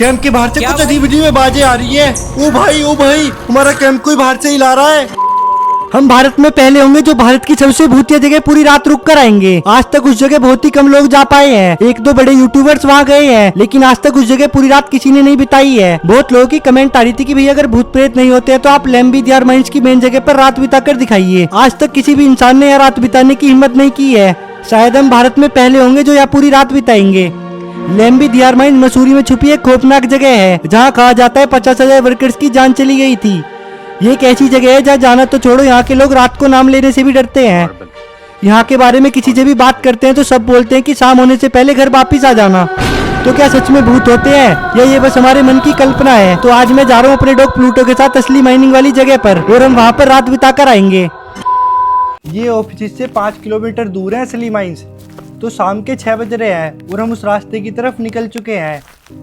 Camp के बाहर से कुछ अजीब अजीब आवाजें आ रही है। ओ भाई हमारा कैंप कोई बाहर से हिला रहा है। हम भारत में पहले होंगे जो भारत की सबसे भूतिया जगह पूरी रात रुक कर आएंगे। आज तक उस जगह बहुत ही कम लोग जा पाए हैं। एक दो बड़े यूट्यूबर्स वहाँ गए हैं, लेकिन आज तक उस जगह पूरी रात किसी ने नहीं बिताई है। बहुत लोगों की कमेंट आ रही थी कि भैया अगर भूत प्रेत नहीं होते तो आप लैम्बी दियार माइंस की मेन जगह पर रात बिता कर दिखाइए। आज तक किसी भी इंसान ने यहाँ रात बिताने की हिम्मत नहीं की है। शायद हम भारत में पहले होंगे जो यहाँ पूरी रात बिताएंगे। लैम्बी दियार माइंस मसूरी में छुपी एक खौफनाक जगह है, जहाँ कहा जाता है 50,000 वर्कर्स की जान चली गई थी। ये एक ऐसी जगह है जहाँ जाना तो छोड़ो, यहाँ के लोग रात को नाम लेने से भी डरते हैं। यहाँ के बारे में किसी से भी बात करते हैं तो सब बोलते हैं कि शाम होने से पहले घर वापिस आ जाना। तो क्या सच में भूत होते हैं या ये बस हमारे मन की कल्पना है? तो आज मैं जा रहा हूँ अपने डॉग प्लूटो के साथ असली माइनिंग वाली जगह पर, और हम वहाँ पर रात बिता कर आएंगे। ये ऑफिस से 5 किलोमीटर दूर है असली माइंस। तो शाम के 6 बज रहे हैं और हम उस रास्ते की तरफ निकल चुके हैं।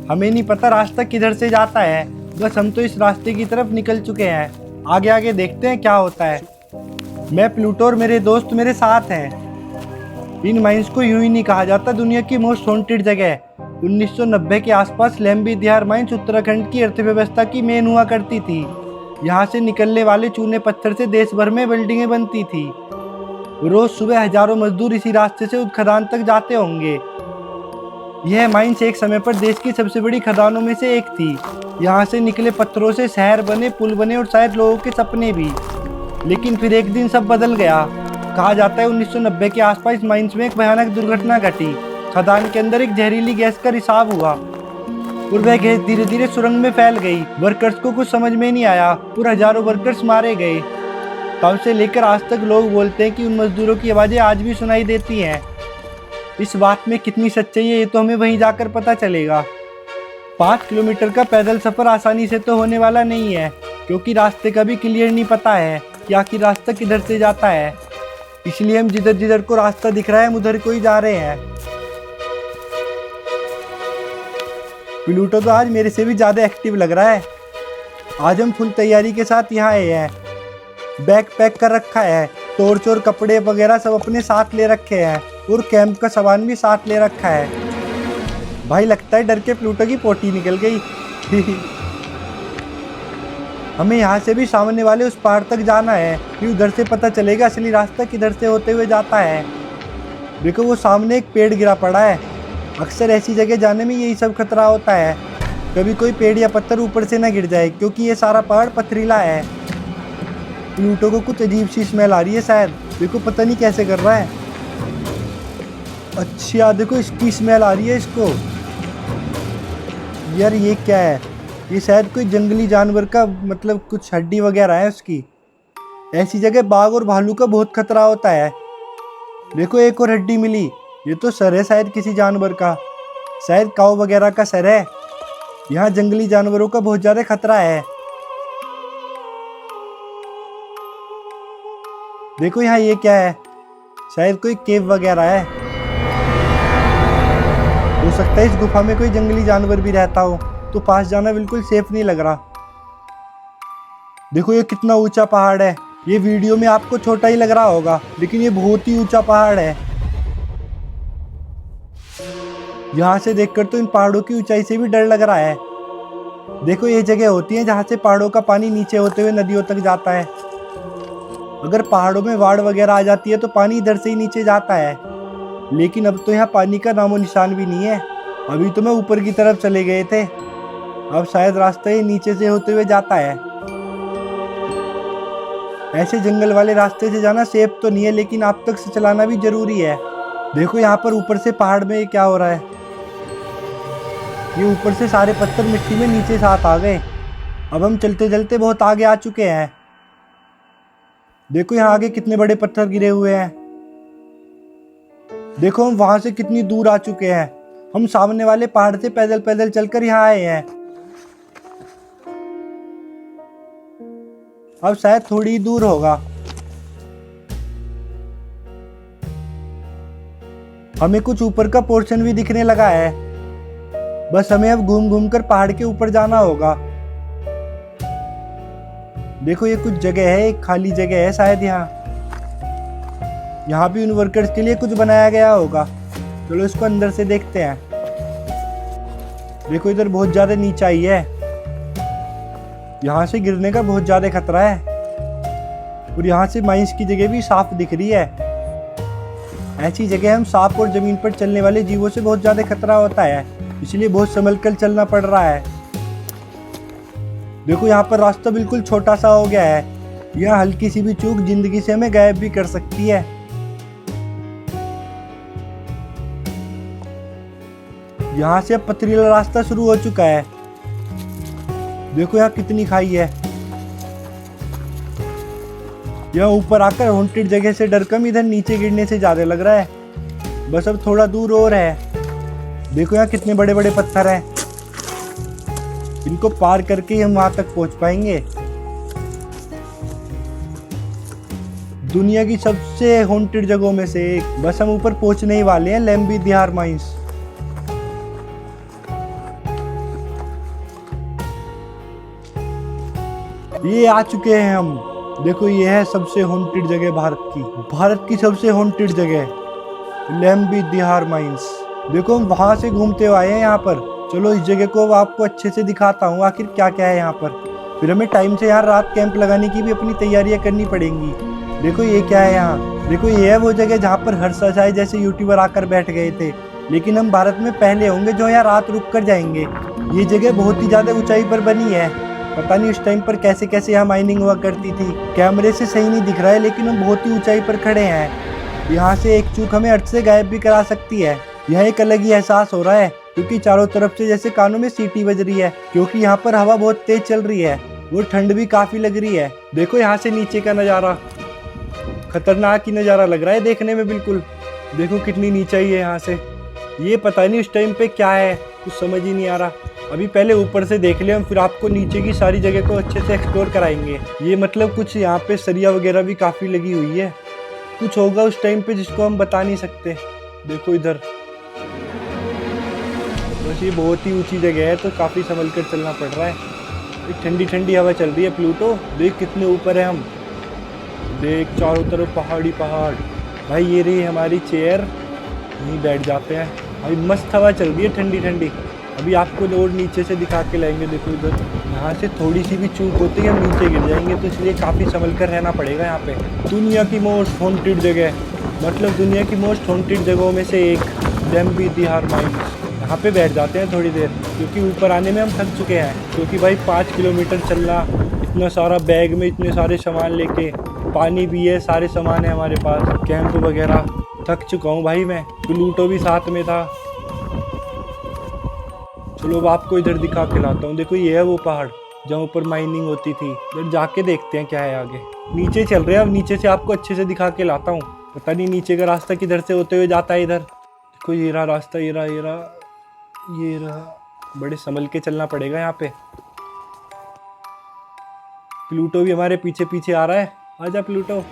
हमें नहीं पता रास्ता किधर से जाता है, बस हम तो इस रास्ते की तरफ निकल चुके हैं। आगे आगे देखते हैं क्या होता है। मैं प्लूटो और मेरे दोस्त मेरे साथ हैं। इन माइंस को यूं ही नहीं कहा जाता दुनिया की मोस्ट हॉन्टेड जगह। 1990 के आसपास लैम्बी दियार माइंस उत्तराखंड की अर्थव्यवस्था की मेन हुआ करती थी। यहाँ से निकलने वाले चूने पत्थर से देश भर में बिल्डिंगें बनती थी। रोज सुबह हजारों मजदूर इसी रास्ते से उस खदान तक जाते होंगे। यह माइंस एक समय पर देश की सबसे बड़ी खदानों में से एक थी। यहाँ से निकले पत्थरों से शहर बने, पुल बने और शायद लोगों के सपने भी। लेकिन फिर एक दिन सब बदल गया। कहा जाता है 1990 के आसपास इस माइंस में एक भयानक दुर्घटना घटी। खदान के अंदर एक जहरीली गैस का रिसाव हुआ और वह गैस धीरे धीरे सुरंग में फैल गई। वर्कर्स को कुछ समझ में नहीं आया और हजारों वर्कर्स मारे गए। तब से लेकर आज तक लोग बोलते हैं कि उन मजदूरों की आवाज़ें आज भी सुनाई देती हैं। इस बात में कितनी सच्चाई है ये तो हमें वहीं जाकर पता चलेगा। 5 किलोमीटर का पैदल सफ़र आसानी से तो होने वाला नहीं है, क्योंकि रास्ते का भी क्लियर नहीं पता है कि आखिर रास्ता किधर से जाता है। इसलिए हम जिधर जिधर को रास्ता दिख रहा है हम उधर को ही जा रहे हैं। प्लूटो तो आज मेरे से भी ज़्यादा एक्टिव लग रहा है। आज हम फुल तैयारी के साथ यहाँ आए हैं। बैग पैक कर रखा है, टॉर्च और कपड़े वगैरह सब अपने साथ ले रखे हैं और कैंप का सामान भी साथ ले रखा है। भाई लगता है डर के प्लूटो की पोटी निकल गई। हमें यहाँ से भी सामने वाले उस पहाड़ तक जाना है, फिर उधर से पता चलेगा असली रास्ता किधर से होते हुए जाता है। देखो वो सामने एक पेड़ गिरा पड़ा है। अक्सर ऐसी जगह जाने में यही सब खतरा होता है, कभी कोई पेड़ या पत्थर ऊपर से ना गिर जाए, क्योंकि ये सारा पहाड़ पथरीला है। प्लूटो को कुछ अजीब सी स्मेल आ रही है शायद। देखो पता नहीं कैसे कर रहा है। अच्छा देखो इसकी स्मेल आ रही है इसको। यार ये क्या है? ये शायद कोई जंगली जानवर का मतलब कुछ हड्डी वगैरह है उसकी। ऐसी जगह बाघ और भालू का बहुत खतरा होता है। देखो एक और हड्डी मिली। ये तो सर है शायद किसी जानवर का, शायद काऊ वगैरह का सर है। यहाँ जंगली जानवरों का बहुत ज़्यादा खतरा है। देखो यहाँ ये क्या है? शायद कोई केव वगैरह है। हो सकता है इस गुफा में कोई जंगली जानवर भी रहता हो, तो पास जाना बिल्कुल सेफ नहीं लग रहा। देखो ये कितना ऊंचा पहाड़ है। ये वीडियो में आपको छोटा ही लग रहा होगा, लेकिन ये बहुत ही ऊंचा पहाड़ है। यहाँ से देखकर तो इन पहाड़ों की ऊंचाई से भी डर लग रहा है। देखो ये जगह होती है जहाँ से पहाड़ों का पानी नीचे होते हुए नदियों तक जाता है। अगर पहाड़ों में बाढ़ वगैरह आ जाती है तो पानी इधर से ही नीचे जाता है, लेकिन अब तो यहाँ पानी का नामो निशान भी नहीं है। अभी तो मैं ऊपर की तरफ चले गए थे, अब शायद रास्ता ही नीचे से होते हुए जाता है। ऐसे जंगल वाले रास्ते से जाना सेफ तो नहीं है, लेकिन आप तक से चलाना भी जरूरी है। देखो यहाँ पर ऊपर से पहाड़ में क्या हो रहा है। ये ऊपर से सारे पत्थर मिट्टी में नीचे साथ आ गए। अब हम चलते चलते बहुत आगे आ चुके हैं। देखो यहाँ आगे कितने बड़े पत्थर गिरे हुए हैं। देखो हम वहां से कितनी दूर आ चुके हैं। हम सामने वाले पहाड़ से पैदल पैदल चलकर यहाँ आए हैं। अब शायद थोड़ी दूर होगा। हमें कुछ ऊपर का पोर्शन भी दिखने लगा है। बस हमें अब घूम घूम कर पहाड़ के ऊपर जाना होगा। देखो ये कुछ जगह है, एक खाली जगह है शायद यहाँ भी उन वर्कर्स के लिए कुछ बनाया गया होगा। चलो इसको अंदर से देखते हैं। देखो इधर बहुत ज्यादा नीचाई है, यहाँ से गिरने का बहुत ज्यादा खतरा है। और यहाँ से माइंस की जगह भी साफ दिख रही है। ऐसी जगह हम सांप और जमीन पर चलने वाले जीवों से बहुत ज्यादा खतरा होता है, इसलिए बहुत संभल कर चलना पड़ रहा है। देखो यहाँ पर रास्ता बिल्कुल छोटा सा हो गया है, यहाँ हल्की सी भी चूक जिंदगी से हमें गायब भी कर सकती है। यहाँ से अब पथरीला रास्ता शुरू हो चुका है। देखो यहाँ कितनी खाई है। यहाँ ऊपर आकर हॉन्टेड जगह से डर कम इधर नीचे गिरने से ज्यादा लग रहा है। बस अब थोड़ा दूर और है। देखो यहाँ कितने बड़े बड़े पत्थर हैं, इनको पार करके ही हम वहां तक पहुंच पाएंगे। दुनिया की सबसे हॉन्टेड जगहों में से एक। बस हम ऊपर पहुंचने ही वाले हैं, लैम्बी दिहार माइंस। ये आ चुके हैं हम। देखो ये है सबसे हॉन्टेड जगह भारत की सबसे हॉन्टेड जगह लैम्बी दिहार माइंस। देखो हम वहां से घूमते हुए आए हैं यहाँ पर। चलो इस जगह को आपको अच्छे से दिखाता हूँ आखिर क्या क्या है यहाँ पर। फिर हमें टाइम से यहाँ रात कैंप लगाने की भी अपनी तैयारियां करनी पड़ेंगी। देखो ये क्या है यहाँ। देखो ये है वो जगह जहाँ पर हर्ष साई जैसे यूट्यूबर आकर बैठ गए थे, लेकिन हम भारत में पहले होंगे जो यहाँ रात रुक कर जाएंगे। ये जगह बहुत ही ज्यादा ऊंचाई पर बनी है। पता नहीं उस टाइम पर कैसे कैसे यहाँ माइनिंग हुआ करती थी। कैमरे से सही नहीं दिख रहा है, लेकिन हम बहुत ही ऊंचाई पर खड़े हैं। यहाँ से एक चूक हमें अर्थ से गायब भी करा सकती है। यह एक अलग ही एहसास हो रहा है, क्योंकि चारों तरफ से जैसे कानों में सीटी बज रही है, क्योंकि यहाँ पर हवा बहुत तेज चल रही है। वो ठंड भी काफी लग रही है। देखो यहाँ से नीचे का नज़ारा, खतरनाक ही नज़ारा लग रहा है देखने में बिल्कुल। देखो कितनी नीचाई है यहाँ से। ये पता नहीं उस टाइम पे क्या है, कुछ समझ ही नहीं आ रहा। अभी पहले ऊपर से देख ले हम, फिर आपको नीचे की सारी जगह को अच्छे से एक्सप्लोर कराएंगे। ये मतलब कुछ यहाँ पे सरिया वगैरह भी काफ़ी लगी हुई है। कुछ होगा उस टाइम पे जिसको हम बता नहीं सकते। देखो इधर बस ये बहुत ही ऊंची जगह है, तो काफ़ी संभल कर चलना पड़ रहा है। एक ठंडी ठंडी हवा चल रही है। प्लूटो देख कितने ऊपर है हम। देख चारों तरफ पहाड़ी पहाड़। भाई ये रही हमारी चेयर, यहीं बैठ जाते हैं। भाई मस्त हवा चल रही है ठंडी ठंडी। अभी आपको और नीचे से दिखा के लाएंगे। देखो इधर, यहाँ से थोड़ी सी भी चूक होती है हम नीचे गिर जाएंगे, तो इसलिए काफ़ी संभल कर रहना पड़ेगा यहाँ पे। दुनिया की मोस्ट हॉन्टेड जगह, मतलब दुनिया की मोस्ट हॉन्टेड जगहों में से एक लैम्बी दिहार माइंस। यहाँ पे बैठ जाते हैं थोड़ी देर, क्योंकि ऊपर आने में हम थक चुके हैं। क्योंकि भाई 5 किलोमीटर चलना, इतना सारा बैग में इतने सारे सामान लेके, पानी भी है, सारे सामान है हमारे पास, कैंप वगैरह। थक चुका हूँ भाई मैं। प्लूटो भी साथ में था। चलो अब आपको इधर दिखा के लाता हूँ। देखो ये है वो पहाड़ जहाँ ऊपर माइनिंग होती थी। इधर जाके देखते हैं क्या है आगे। नीचे चल रहे हैं, अब नीचे से आपको अच्छे से दिखा के लाता हूँ। पता नहीं नीचे का रास्ता किधर से होते हुए जाता है। इधर देखो ये रहा रास्ता, ये रहा। बड़े संभल के चलना पड़ेगा यहाँ पे। प्लूटो भी हमारे पीछे पीछे आ रहा है। आजा प्लूटो।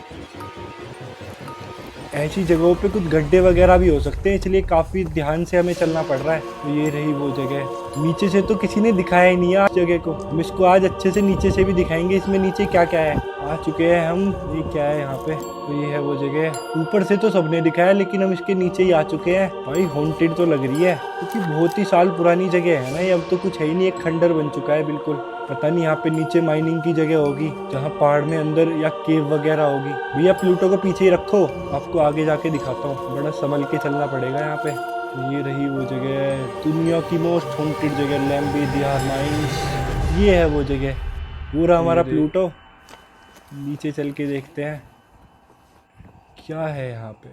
ऐसी जगहों पे कुछ गड्ढे वगैरह भी हो सकते हैं, इसलिए काफ़ी ध्यान से हमें चलना पड़ रहा है। तो ये रही वो जगह। नीचे से तो किसी ने दिखाया ही नहीं है जगह को। हम इसको आज अच्छे से नीचे से भी दिखाएंगे, इसमें नीचे क्या क्या है। आ चुके हैं हम। ये क्या है यहाँ पे? तो ये है वो जगह। ऊपर से तो सबने दिखाया, लेकिन हम इसके नीचे ही आ चुके हैं। भाई हॉन्टेड तो लग रही है, क्योंकि बहुत ही साल पुरानी जगह है ना ये। अब तो कुछ है ही नहीं, एक खंडर बन चुका है बिल्कुल। पता नहीं यहाँ पे नीचे माइनिंग की जगह होगी, जहाँ पहाड़ में अंदर, या केव वगैरह होगी। भैया प्लूटो को पीछे ही रखो, आपको आगे जाके दिखाता हूँ। बड़ा संभल के चलना पड़ेगा यहाँ पे। ये रही वो जगह, दुनिया की मोस्ट हॉन्टेड जगह लैम्बी दिहार माइंस। ये है वो जगह। पूरा हमारा प्लूटो। नीचे चल के देखते हैं क्या है यहाँ पे।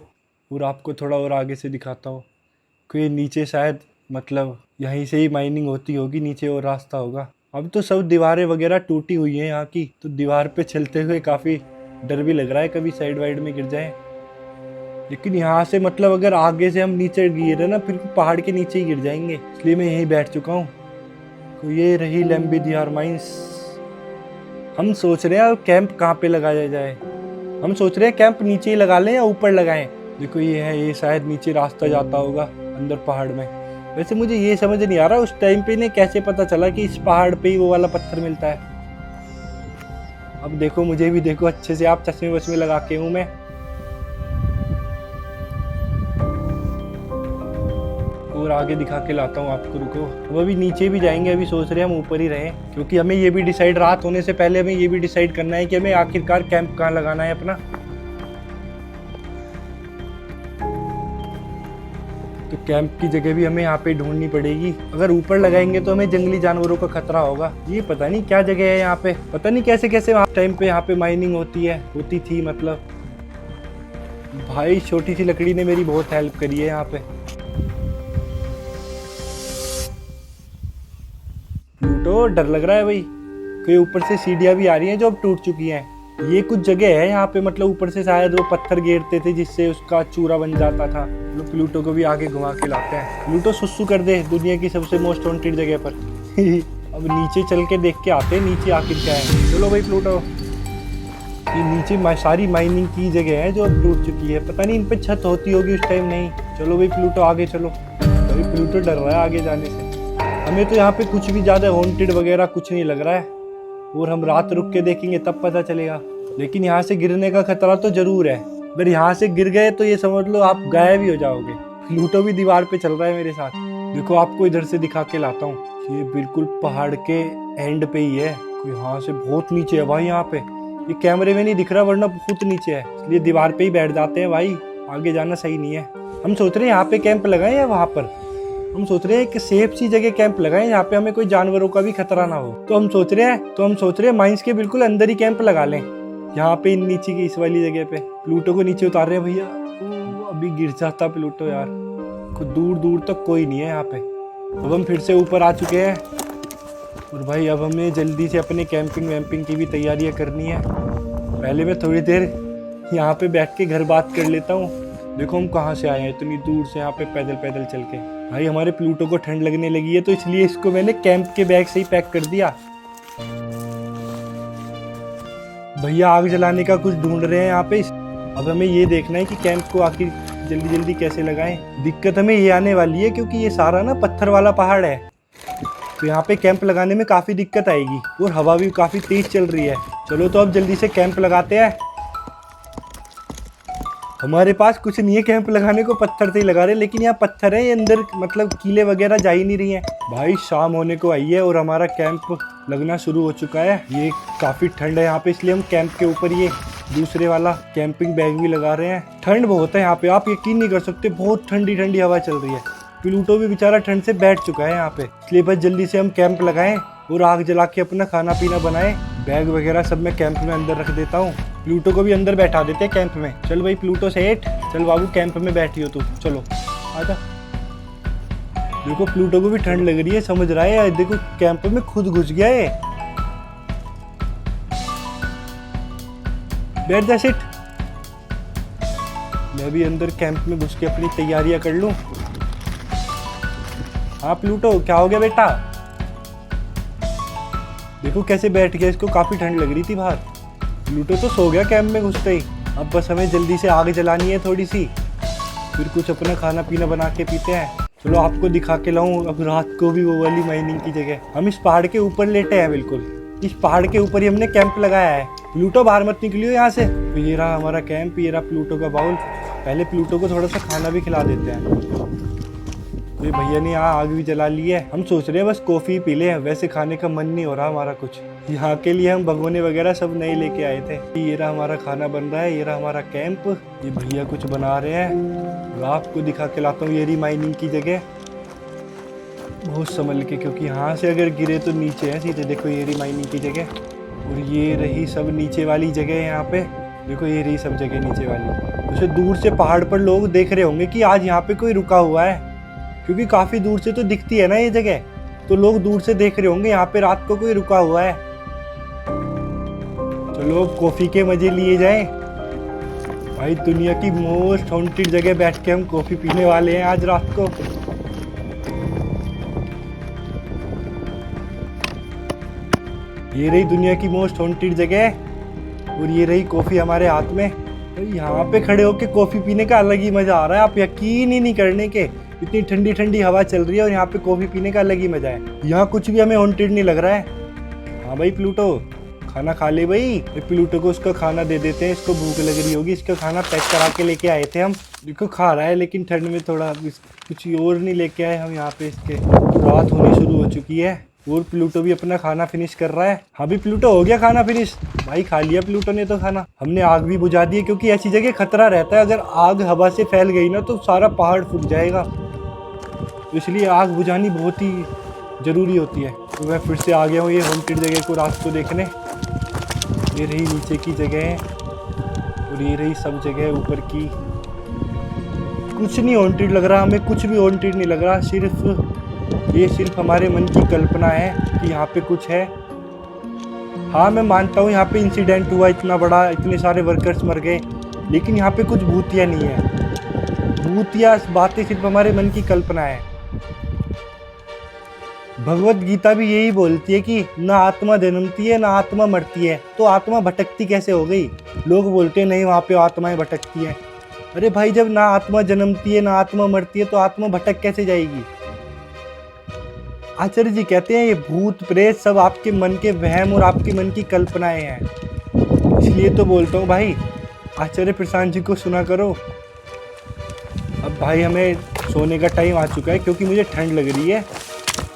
पूरा आपको थोड़ा और आगे से दिखाता हूँ। कोई नीचे शायद, मतलब यहीं से ही माइनिंग होती होगी, नीचे और रास्ता होगा। अब तो सब दीवारें वगैरह टूटी हुई हैं यहाँ की, तो दीवार पे चलते हुए काफ़ी डर भी लग रहा है, कभी साइड वाइड में गिर जाए। लेकिन यहाँ से मतलब अगर आगे से हम नीचे गिरे ना, फिर पहाड़ के नीचे ही गिर जाएंगे, इसलिए मैं यहीं बैठ चुका हूँ। तो ये रही लैम्बी दिहार माइंस। हम सोच रहे हैं कैंप कहाँ पे लगाया जाए। हम सोच रहे हैं कैंप नीचे ही लगा लें या ऊपर लगाएं। देखो ये है, ये शायद नीचे रास्ता जाता होगा अंदर पहाड़ में। वैसे मुझे ये समझ नहीं आ रहा उस टाइम पे इन्हें कैसे पता चला कि इस पहाड़ पे ही वो वाला पत्थर मिलता है। अब देखो मुझे भी देखो अच्छे से, आप चश्मे वश्मे लगा के हूँ मैं। और आगे दिखा के लाता हूँ आपको, रुको। अब अभी नीचे भी जाएंगे, अभी सोच रहे हैं हम ऊपर ही रहें, क्योंकि हमें ये भी डिसाइड, रात होने से पहले हमें ये भी डिसाइड करना है कि हमें आखिरकार कैंप कहाँ लगाना है अपना। तो कैंप की जगह भी हमें यहाँ पे ढूंढनी पड़ेगी। अगर ऊपर लगाएंगे तो हमें जंगली जानवरों का खतरा होगा। ये पता नहीं क्या जगह है यहाँ पे, पता नहीं कैसे कैसे टाइम पे यहाँ पे माइनिंग होती थी मतलब। भाई छोटी सी लकड़ी ने मेरी बहुत हेल्प करी है यहाँ पे। प्लूटो डर लग रहा है भाई, कोई ऊपर से सीढ़ियाँ भी आ रही हैं जो अब टूट चुकी हैं। ये कुछ जगह है यहाँ पे, मतलब ऊपर से शायद वो पत्थर गिरते थे जिससे उसका चूरा बन जाता था। प्लूटो को भी आगे घुमा के लाते हैं। प्लूटो सुसु कर दे दुनिया की सबसे मोस्ट वांटेड जगह पर। अब नीचे चल के देख के आते हैं नीचे आखिर क्या है। चलो भाई प्लूटो, ये नीचे सारी माइनिंग की जगह है जो अब टूट चुकी है। पता नहीं इन पे छत होती होगी उस टाइम, नहीं। चलो भाई प्लूटो आगे चलो। भाई प्लूटो डर रहा है आगे जाने से। हमें तो यहाँ पे कुछ भी ज्यादा हॉन्टेड वगैरह कुछ नहीं लग रहा है, और हम रात रुक के देखेंगे तब पता चलेगा। लेकिन यहाँ से गिरने का खतरा तो जरूर है। अगर यहाँ से गिर गए तो ये समझ लो आप गायब ही हो जाओगे। प्लूटो भी दीवार पे चल रहा है मेरे साथ। देखो आपको इधर से दिखा के लाता हूँ। ये बिल्कुल पहाड़ के एंड पे ही है। यहाँ से बहुत नीचे है भाई। यहाँ पे ये कैमरे में नहीं दिख रहा, वरना बहुत नीचे है, इसलिए दीवार पे ही बैठ जाते हैं भाई। आगे जाना सही नहीं है। हम सोच रहे हैं यहाँ पे कैंप लगाएं या वहाँ पर। हम सोच रहे हैं कि सेफ सी जगह कैंप लगाएं, यहाँ पे हमें कोई जानवरों का भी खतरा ना हो। तो हम सोच रहे हैं माइंस के बिल्कुल अंदर ही कैंप लगा लें, यहाँ पे नीचे की इस वाली जगह पे। प्लूटो को नीचे उतार रहे हैं भैया। अभी गिर जाता प्लूटो यार। दूर दूर तक कोई नहीं है यहाँ पे। अब हम फिर से ऊपर आ चुके हैं, और भाई अब हमें जल्दी से अपने कैंपिंग वैम्पिंग की भी तैयारियां करनी है। पहले मैं थोड़ी देर यहाँ पे बैठ के घर बात कर लेता हूँ। देखो हम कहाँ से आए हैं इतनी दूर से, यहाँ पे पैदल पैदल चल के। भाई हमारे प्लूटो को ठंड लगने लगी है, तो इसलिए इसको मैंने कैंप के बैग से ही पैक कर दिया। भैया आग जलाने का कुछ ढूंढ रहे हैं यहाँ पे। अब हमें ये देखना है कि कैंप को आखिर जल्दी जल्दी कैसे लगाएं। दिक्कत हमें ये आने वाली है क्योंकि ये सारा ना पत्थर वाला पहाड़ है, तो यहाँ पे कैंप लगाने में काफ़ी दिक्कत आएगी, और हवा भी काफ़ी तेज चल रही है। चलो तो अब जल्दी से कैंप लगाते हैं। हमारे पास कुछ नहीं है कैंप लगाने को, पत्थर से ही लगा रहे, लेकिन यहाँ पत्थर है, ये अंदर मतलब कीले वगैरह जा ही नहीं रही हैं। भाई शाम होने को आई है और हमारा कैंप लगना शुरू हो चुका है। ये काफ़ी ठंड है यहाँ पे, इसलिए हम कैंप के ऊपर ये दूसरे वाला कैंपिंग बैग भी लगा रहे हैं। ठंड बहुत है यहाँ पे, आप यकीन नहीं कर सकते, बहुत ठंडी ठंडी हवा चल रही है। प्लूटो भी बेचारा ठंड से बैठ चुका है यहाँ पे, इसलिए बस जल्दी से हम कैंप लगाएं और आग जला के अपना खाना पीना बनाएं। बैग वगैरह सब मैं कैंप में अंदर रख देता हूँ। प्लूटो को भी अंदर बैठा देते हैं कैंप में। चल भाई प्लूटो सेठ, चल बाबू कैंप में बैठी हो तू, चलो आजा। देखो प्लूटो को भी ठंड लग रही है, समझ रहा है। देखो कैंप में खुद घुस गया है। बैठ जा सेठ। मैं भी अंदर कैंप में घुस के अपनी तैयारियां कर लूं। हाँ प्लूटो क्या हो गया बेटा। देखो कैसे बैठ गया, इसको काफी ठंड लग रही थी बाहर। प्लूटो तो सो गया कैंप में घुसते ही। अब बस हमें जल्दी से आग जलानी है थोड़ी सी, फिर कुछ अपना खाना पीना बना के पीते हैं। चलो आपको दिखा के लाऊं अब रात को भी वो वाली माइनिंग की जगह। हम इस पहाड़ के ऊपर लेटे हैं, बिल्कुल इस पहाड़ के ऊपर ही हमने कैंप लगाया है। प्लूटो बाहर मत निकलियो यहाँ से। तो ये रहा हमारा कैंप, ये रहा प्लूटो का बाउल। पहले प्लूटो को थोड़ा सा खाना भी खिला देते हैं। तो भैया ने यहाँ आग भी जला ली है। हम सोच रहे हैं बस कॉफी पी ले, वैसे खाने का मन नहीं हो रहा हमारा कुछ। यहाँ के लिए हम भगोने वगैरह सब नए लेके आए थे। ये रहा हमारा खाना बन रहा है, ये रहा हमारा कैंप। ये भैया कुछ बना रहे हैं, आपको दिखा के लाता हूँ। ये रही माइनिंग की जगह, बहुत संभल के, क्योंकि यहाँ से अगर गिरे तो नीचे है सीधे। देखो ये रही माइनिंग की जगह, और ये रही सब नीचे वाली जगह है यहाँ पे। देखो ये रही सब जगह नीचे वाली। उसे दूर से पहाड़ पर लोग देख रहे होंगे कि आज यहाँ पे कोई रुका हुआ है, क्योंकि काफी दूर से तो दिखती है ना ये जगह, तो लोग दूर से देख रहे होंगे यहाँ पे रात को कोई रुका हुआ है। चलो कॉफी के मजे लिए जाएं। भाई दुनिया की मोस्ट हॉन्टेड जगह बैठ के हम कॉफी पीने वाले हैं आज रात को। ये रही दुनिया की मोस्ट हॉन्टेड जगह, और ये रही कॉफी हमारे हाथ में। यहाँ पे खड़े होके कॉफी पीने का अलग ही मजा आ रहा है, आप यकीन ही नहीं करने के। इतनी ठंडी ठंडी हवा चल रही है और यहाँ पे कॉफी पीने का अलग ही मजा है। यहाँ कुछ भी हमें हॉन्टेड नहीं लग रहा है। हाँ भाई प्लूटो खाना खा ले भाई। ये प्लूटो को उसका खाना दे देते हैं, इसको भूख लग रही होगी। इसका खाना पैक करा के लेके आए थे हम। देखो खा रहा है, लेकिन ठंड में थोड़ा कुछ और नहीं लेके आए हम यहाँ पे इसके। रात होनी शुरू हो चुकी है और प्लूटो भी अपना खाना फिनिश कर रहा है। हाँ भी प्लूटो, हो गया खाना फिनिश? भाई खा लिया प्लूटो ने तो खाना। हमने आग भी बुझा दी है, क्योंकि ऐसी जगह खतरा रहता है, अगर आग हवा से फैल गई ना तो सारा पहाड़ फूट जाएगा, तो इसलिए आग बुझानी बहुत ही ज़रूरी होती है। तो मैं फिर से आ गया हूँ ये हॉन्टेड जगह को रात को देखने। ये रही नीचे की जगह और ये रही सब जगह ऊपर की। कुछ नहीं हॉन्टेड लग रहा हमें, कुछ भी हॉन्टेड नहीं लग रहा। सिर्फ हमारे मन की कल्पना है कि यहाँ पे कुछ है। हाँ मैं मानता हूँ यहाँ पे इंसिडेंट हुआ इतना बड़ा, इतने सारे वर्कर्स मर गए, लेकिन यहाँ पे कुछ भूतिया नहीं है। भूतिया बातें सिर्फ हमारे मन की कल्पना है। भगवत गीता भी यही बोलती है कि ना आत्मा जन्मती है ना आत्मा मरती है, तो आत्मा भटकती कैसे हो गई? लोग बोलते हैं नहीं वहाँ पे आत्माएं भटकती हैं। अरे भाई जब ना आत्मा जन्मती है ना आत्मा मरती है तो आत्मा भटक कैसे जाएगी? आचार्य जी कहते हैं ये भूत प्रेत सब आपके मन के वहम और आपके मन की कल्पनाएं हैं। इसलिए तो बोलता हूँ भाई आचार्य प्रशांत जी को सुना करो। अब भाई हमें सोने का टाइम आ चुका है, क्योंकि मुझे ठंड लग रही है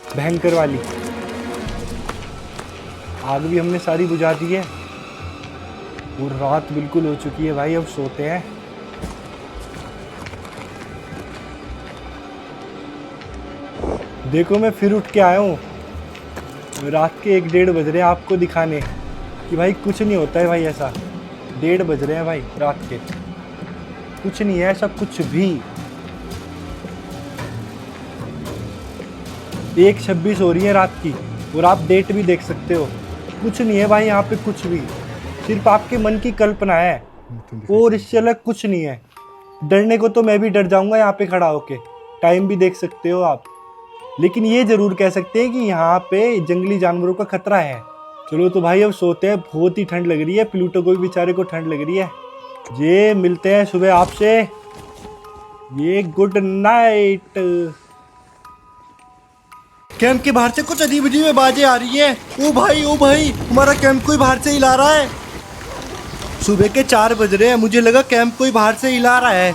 भयंकर वाली। आग भी हमने सारी बुझा दी है और रात बिल्कुल हो चुकी है भाई। अब सोते हैं। देखो मैं फिर उठ के आया हूँ। रात के 1-1:30 बज रहे हैं आपको दिखाने कि भाई कुछ नहीं होता है भाई ऐसा। 1:30 बज रहे हैं भाई रात के, कुछ नहीं है ऐसा कुछ भी। 1:26 हो रही है रात की और आप डेट भी देख सकते हो। कुछ नहीं है भाई यहाँ पे कुछ भी, सिर्फ आपके मन की कल्पना है और इससे अलग कुछ नहीं है। डरने को तो मैं भी डर जाऊंगा यहाँ पे खड़ा होके। टाइम भी देख सकते हो आप, लेकिन ये जरूर कह सकते हैं कि यहाँ पे जंगली जानवरों का खतरा है। चलो तो भाई अब सोते हैं, बहुत ही ठंड लग रही है। प्लूटो को भी बेचारे को ठंड लग रही है। ये मिलते हैं सुबह आपसे। ये गुड नाइट। कैंप के बाहर से कुछ अजीब अजीब आवाजें आ रही है। ओ भाई हमारा कैंप कोई बाहर से हिला रहा है। सुबह के 4 बज रहे हैं, मुझे लगा कैंप कोई बाहर से हिला रहा है।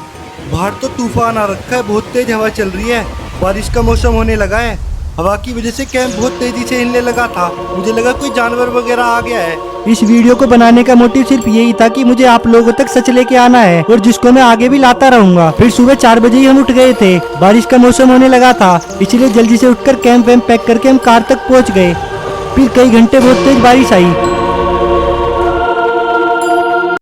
बाहर तो तूफान आ रखा है, बहुत तेज हवा चल रही है, बारिश का मौसम होने लगा है। हवा की वजह से कैंप बहुत तेजी से हिलने लगा था, मुझे लगा कोई जानवर वगैरह आ गया है। इस वीडियो को बनाने का मोटिव सिर्फ यही था कि मुझे आप लोगों तक सच लेके आना है, और जिसको मैं आगे भी लाता रहूंगा। फिर सुबह 4 बजे ही हम उठ गए थे, बारिश का मौसम होने लगा था, इसलिए जल्दी से उठकर कैंप वैम्प पैक करके हम कार तक पहुंच गए। फिर कई घंटे बहुत तेज बारिश आई।